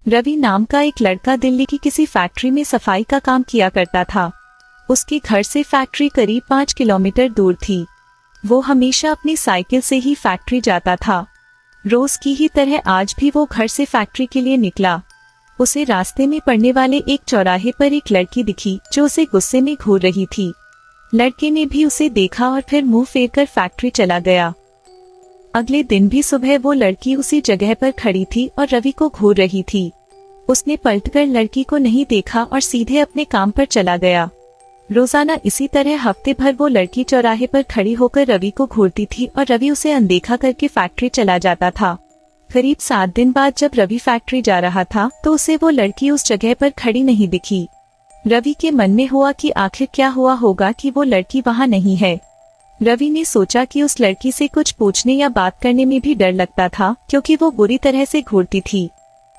रवि नाम का एक लड़का दिल्ली की किसी फैक्ट्री में सफाई का काम किया करता था। उसके घर से फैक्ट्री करीब 5 किलोमीटर दूर थी। वो हमेशा अपनी साइकिल से ही फैक्ट्री जाता था। रोज की ही तरह आज भी वो घर से फैक्ट्री के लिए निकला। उसे रास्ते में पड़ने वाले एक चौराहे पर एक लड़की दिखी जो उसे गुस्से में घूर रही थी। लड़के ने भी उसे देखा और फिर मुंह फेरकर फैक्ट्री चला गया। अगले दिन भी सुबह वो लड़की उसी जगह पर खड़ी थी और रवि को घूर रही थी। उसने पलटकर लड़की को नहीं देखा और सीधे अपने काम पर चला गया। रोजाना इसी तरह हफ्ते भर वो लड़की चौराहे पर खड़ी होकर रवि को घूरती थी और रवि उसे अनदेखा करके फैक्ट्री चला जाता था। करीब 7 दिन बाद जब रवि फैक्ट्री जा रहा था तो उसे वो लड़की उस जगह पर खड़ी नहीं दिखी। रवि के मन में हुआ कि आखिर क्या हुआ होगा कि वो लड़की वहाँ नहीं है। रवि ने सोचा कि उस लड़की से कुछ पूछने या बात करने में भी डर लगता था क्योंकि वो बुरी तरह से घूरती थी।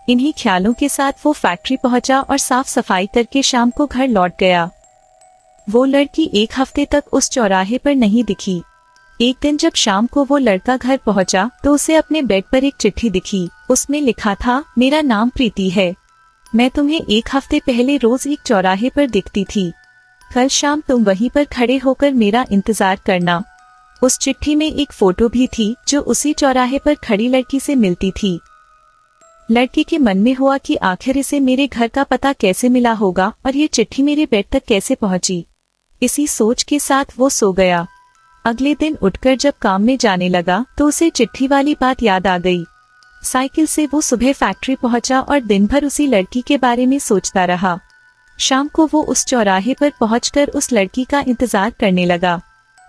इन्हीं ख्यालों के साथ वो फैक्ट्री पहुंचा और साफ सफाई करके शाम को घर लौट गया। वो लड़की 1 हफ्ते तक उस चौराहे पर नहीं दिखी। एक दिन जब शाम को वो लड़का घर पहुंचा तो उसे अपने बेड पर एक चिट्ठी दिखी। उसमें लिखा था, मेरा नाम प्रीति है। मैं तुम्हें 1 हफ्ते पहले रोज एक चौराहे पर दिखती थी। कल शाम तुम वहीं पर खड़े होकर मेरा इंतजार करना। उस चिट्ठी में एक फोटो भी थी जो उसी चौराहे पर खड़ी लड़की से मिलती थी। लड़की के मन में हुआ कि आखिर इसे मेरे घर का पता कैसे मिला होगा और ये चिट्ठी मेरे बेड तक कैसे पहुंची। इसी सोच के साथ वो सो गया। अगले दिन उठकर जब काम में जाने लगा तो उसे चिट्ठी वाली बात याद आ गई। साइकिल से वो सुबह फैक्ट्री पहुंचा और दिन भर उसी लड़की के बारे में सोचता रहा। शाम को वो उस चौराहे पर पहुंचकर उस लड़की का इंतजार करने लगा।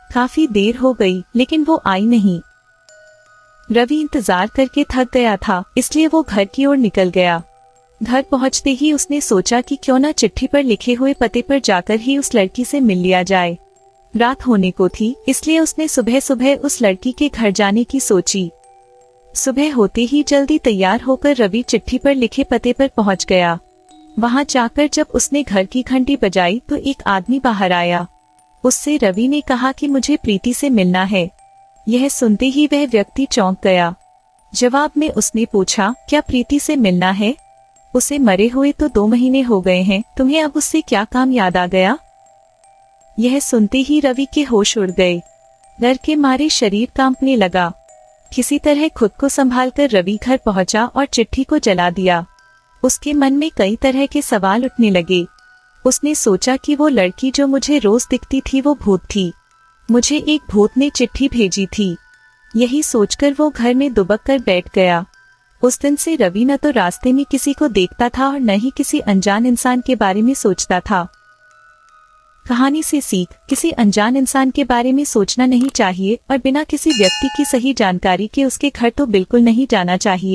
काफी देर हो गई लेकिन वो आई नहीं। रवि इंतजार करके थक गया था, इसलिए वो घर की ओर निकल गया। घर पहुंचते ही उसने सोचा कि क्यों न चिट्ठी पर लिखे हुए पते पर जाकर ही उस लड़की से मिल लिया जाए। रात होने को थी, इसलिए उसने सुबह सुबह उस लड़की के घर जाने की सोची। सुबह होते ही जल्दी तैयार होकर रवि चिट्ठी पर लिखे पते पर पहुंच गया। वहां जाकर जब उसने घर की घंटी बजाई तो एक आदमी बाहर आया। उससे रवि ने कहा कि मुझे प्रीति से मिलना है। यह सुनते ही वह व्यक्ति चौंक गया। जवाब में उसने पूछा, क्या प्रीति से मिलना है? उसे मरे हुए तो 2 महीने हो गए हैं, तुम्हें अब उससे क्या काम याद आ गया? यह सुनते ही रवि के होश उड़ गए। डर के मारे शरीर कांपने लगा। किसी तरह खुद को संभालकर रवि घर पहुंचा और चिट्ठी को जला दिया। उसके मन में कई तरह के सवाल उठने लगे। उसने सोचा कि वो लड़की जो मुझे रोज दिखती थी वो भूत थी। मुझे एक भूत ने चिट्ठी भेजी थी। यही सोचकर वो घर में दुबक कर बैठ गया। उस दिन से रवि न तो रास्ते में किसी को देखता था और न ही किसी अनजान इंसान के बारे में सोचता था। कहानी से सीख, किसी अनजान इंसान के बारे में सोचना नहीं चाहिए और बिना किसी व्यक्ति की सही जानकारी के उसके घर तो बिल्कुल नहीं जाना चाहिए।